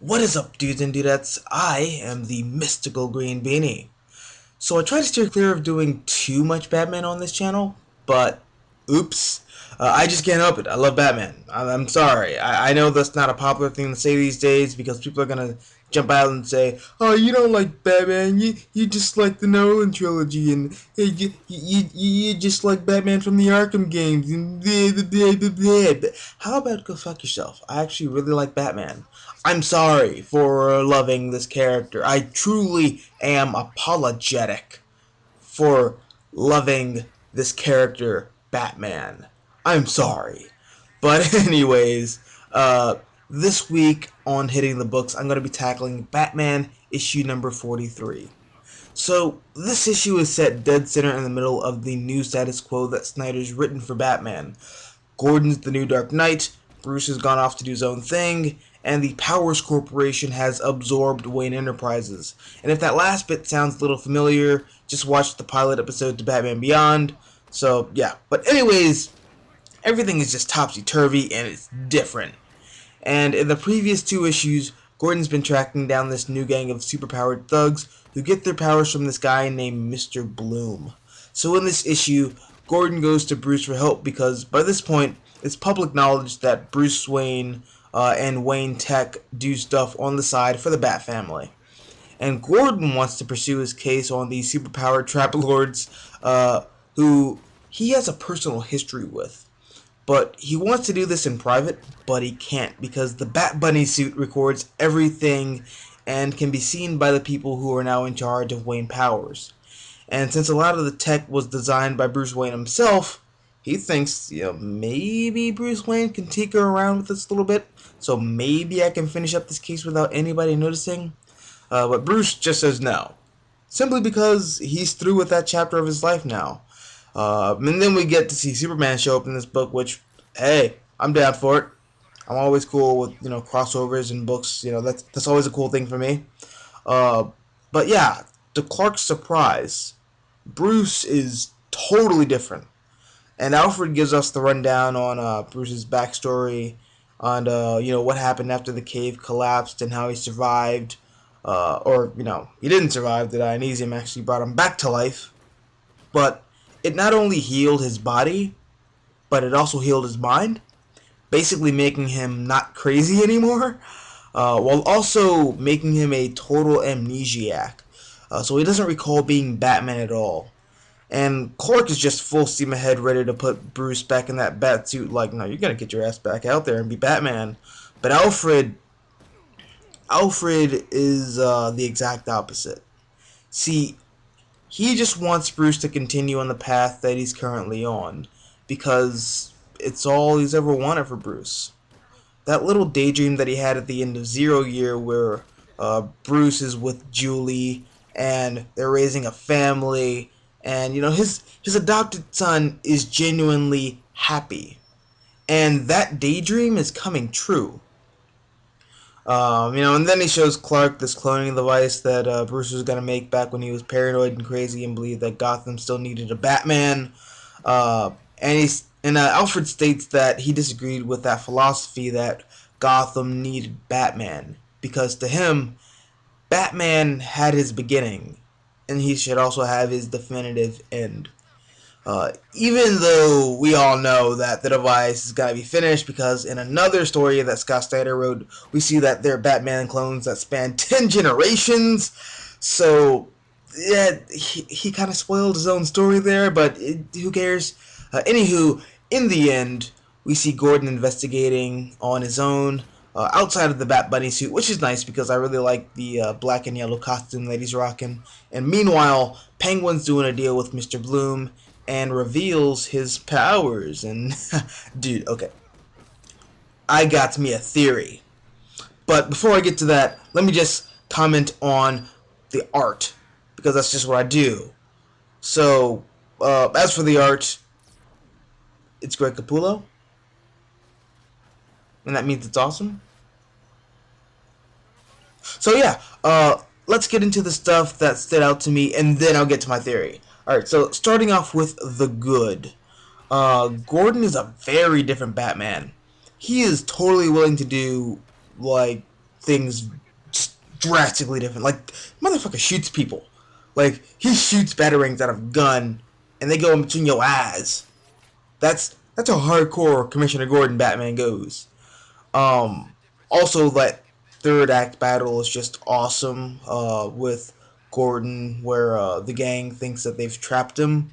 What is up, dudes and dudettes? I am the mystical green beanie. So I try to steer clear of doing too much Batman on this channel, but oops. I just can't help it. I love Batman. I'm sorry. I know that's not a popular thing to say these days because people are gonna jump out and say, "Oh, you don't like Batman. You just like the Nolan trilogy, and hey, you just like Batman from the Arkham games." And blah, blah, blah, blah, blah. But how about go fuck yourself? I actually really like Batman. I'm sorry for loving this character. I truly am apologetic for loving this character, Batman. I'm sorry. But, anyways, this week on Hitting the Books, I'm going to be tackling Batman issue number 43. So, this issue is set dead center in the middle of the new status quo that Snyder's written for Batman. Gordon's the new Dark Knight, Bruce has gone off to do his own thing, and the Powers Corporation has absorbed Wayne Enterprises. And if that last bit sounds a little familiar, just watch the pilot episode to Batman Beyond. So, yeah. But anyways, everything is just topsy-turvy and it's different. And in the previous two issues, Gordon's been tracking down this new gang of superpowered thugs who get their powers from this guy named Mr. Bloom. So in this issue, Gordon goes to Bruce for help because by this point, it's public knowledge that Bruce Wayne and Wayne Tech do stuff on the side for the Bat family. And Gordon wants to pursue his case on these superpowered trap lords who he has a personal history with. But he wants to do this in private, but he can't because the Bat Bunny suit records everything and can be seen by the people who are now in charge of Wayne Powers. And since a lot of the tech was designed by Bruce Wayne himself, he thinks, maybe Bruce Wayne can tinker around with this a little bit, so maybe I can finish up this case without anybody noticing. But Bruce just says no, simply because he's through with that chapter of his life now. And then we get to see Superman show up in this book, which, hey, I'm down for it. I'm always cool with crossovers and books. That's always a cool thing for me. Uh, but yeah, to Clark's surprise, Bruce is totally different, and Alfred gives us the rundown on Bruce's backstory, on what happened after the cave collapsed and how he survived. Or he didn't survive. The Dionysium actually brought him back to life, but it not only healed his body, but it also healed his mind, basically making him not crazy anymore, while also making him a total amnesiac. So he doesn't recall being Batman at all. And Clark is just full steam ahead, ready to put Bruce back in that bat suit. Like, no, you're gonna get your ass back out there and be Batman. But Alfred is the exact opposite. See, he just wants Bruce to continue on the path that he's currently on, because it's all he's ever wanted for Bruce. That little daydream that he had at the end of Zero Year, where Bruce is with Julie and they're raising a family, and his adopted son is genuinely happy, and that daydream is coming true. And then he shows Clark this cloning device that Bruce was gonna make back when he was paranoid and crazy and believed that Gotham still needed a Batman. Alfred states that he disagreed with that philosophy that Gotham needed Batman because to him, Batman had his beginning, and he should also have his definitive end. Even though we all know that the device is gonna be finished, because in another story that Scott Snyder wrote, we see that they're Batman clones that span 10 generations. So, yeah, he kind of spoiled his own story there, but who cares? Anywho, in the end, we see Gordon investigating on his own, outside of the Bat Bunny suit, which is nice because I really like the black and yellow costume that he's rocking. And meanwhile, Penguin's doing a deal with Mr. Bloom and reveals his powers. And, dude, okay, I got me a theory. But before I get to that, let me just comment on the art, because that's just what I do. So, as for the art, it's Greg Capullo, and that means it's awesome. So yeah, let's get into the stuff that stood out to me, and then I'll get to my theory. Alright, so starting off with the good. Gordon is a very different Batman. He is totally willing to do, like, things just drastically different. Like, motherfucker shoots people. Like, he shoots batarangs out of a gun, and they go in between your eyes. That's how hardcore Commissioner Gordon Batman goes. Um, Also, that third act battle is just awesome. With Gordon, where the gang thinks that they've trapped him,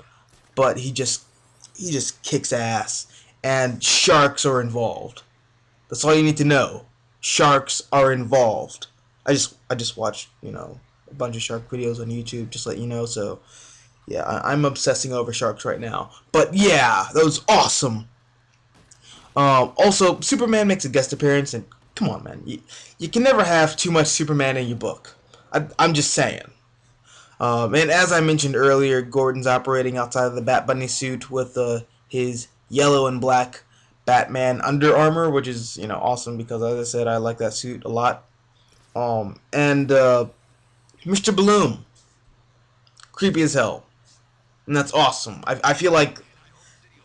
but he just kicks ass, and sharks are involved. That's all you need to know. Sharks are involved. I just watched a bunch of shark videos on YouTube. Just let you know. So yeah, I'm obsessing over sharks right now. But yeah, that was awesome. Also, Superman makes a guest appearance, and come on, man, you can never have too much Superman in your book. I'm just saying. And as I mentioned earlier, Gordon's operating outside of the Bat Bunny suit with his yellow and black Batman Under Armour, which is awesome because, as I said, I like that suit a lot. And Mr. Bloom, creepy as hell, and that's awesome. I feel like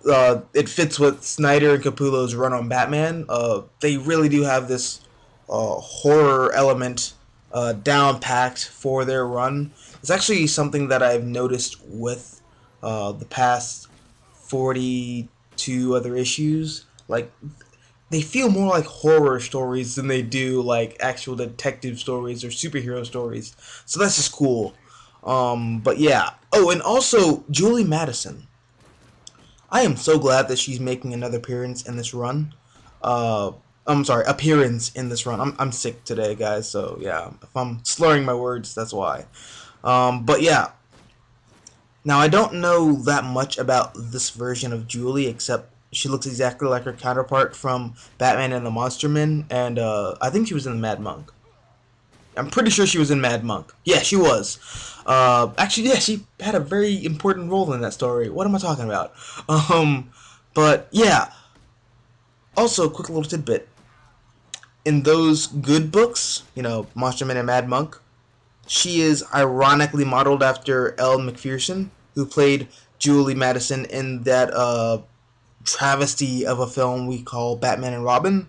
it fits with Snyder and Capullo's run on Batman. They really do have this horror element down packed for their run. It's actually something that I've noticed with the past 42 other issues. Like, they feel more like horror stories than they do like actual detective stories or superhero stories. So that's just cool. But yeah. Oh, and also Julie Madison. I am so glad that she's making another appearance in this run. Uh, I'm sorry, appearance in this run. I'm sick today, guys. So yeah, if I'm slurring my words, that's why. But yeah. Now I don't know that much about this version of Julie, except she looks exactly like her counterpart from Batman and the Monster Men, and I think she was in the Mad Monk. I'm pretty sure she was in Mad Monk. Yeah, she was. Actually, yeah, she had a very important role in that story. What am I talking about? Um, but yeah. Also, quick little tidbit. In those good books, Monster Man and Mad Monk, she is ironically modeled after Ellen McPherson, who played Julie Madison in that travesty of a film we call Batman and Robin.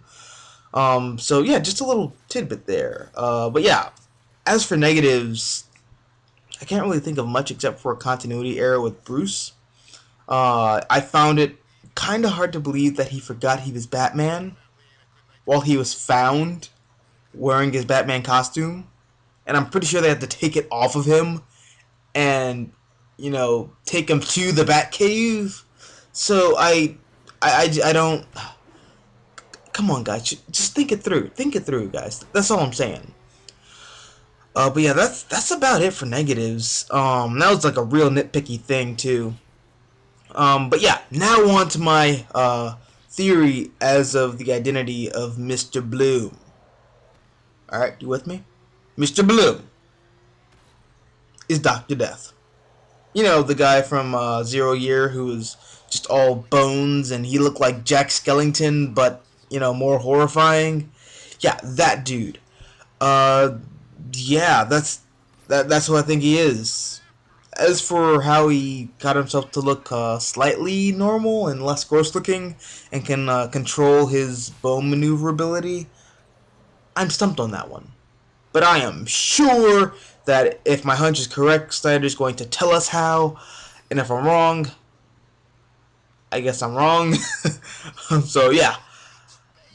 So yeah, just a little tidbit there. But yeah, as for negatives, I can't really think of much except for a continuity error with Bruce. I found it kind of hard to believe that he forgot he was Batman while he was found wearing his Batman costume, and I'm pretty sure they had to take it off of him and take him to the Batcave. So I don't. Come on, guys, just think it through. Think it through, guys. That's all I'm saying. But yeah, that's about it for negatives. That was like a real nitpicky thing too. But yeah, now on to my theory as of the identity of Mr. Bloom. All right, you with me? Mr. Bloom is Doctor Death. The guy from Zero Year who was just all bones and he looked like Jack Skellington, but more horrifying. Yeah, that dude. Uh, yeah, that's who I think he is. As for how he got himself to look slightly normal and less gross looking, and can control his bone maneuverability, I'm stumped on that one. But I am sure that if my hunch is correct, Snyder's going to tell us how, and if I'm wrong, I guess I'm wrong. So yeah,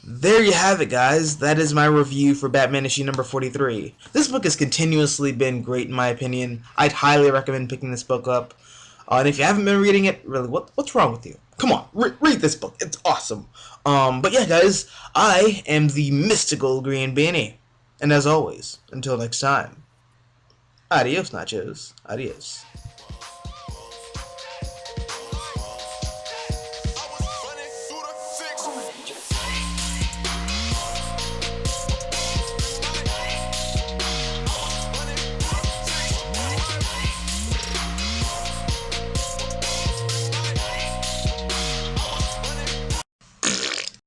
there you have it, guys. That is my review for Batman issue number 43. This book has continuously been great in my opinion. I'd highly recommend picking this book up. And if you haven't been reading it, really, what's wrong with you? Come on, read this book. It's awesome. But yeah, guys, I am the mystical Green Beanie. And as always, until next time, adios, nachos. Adios.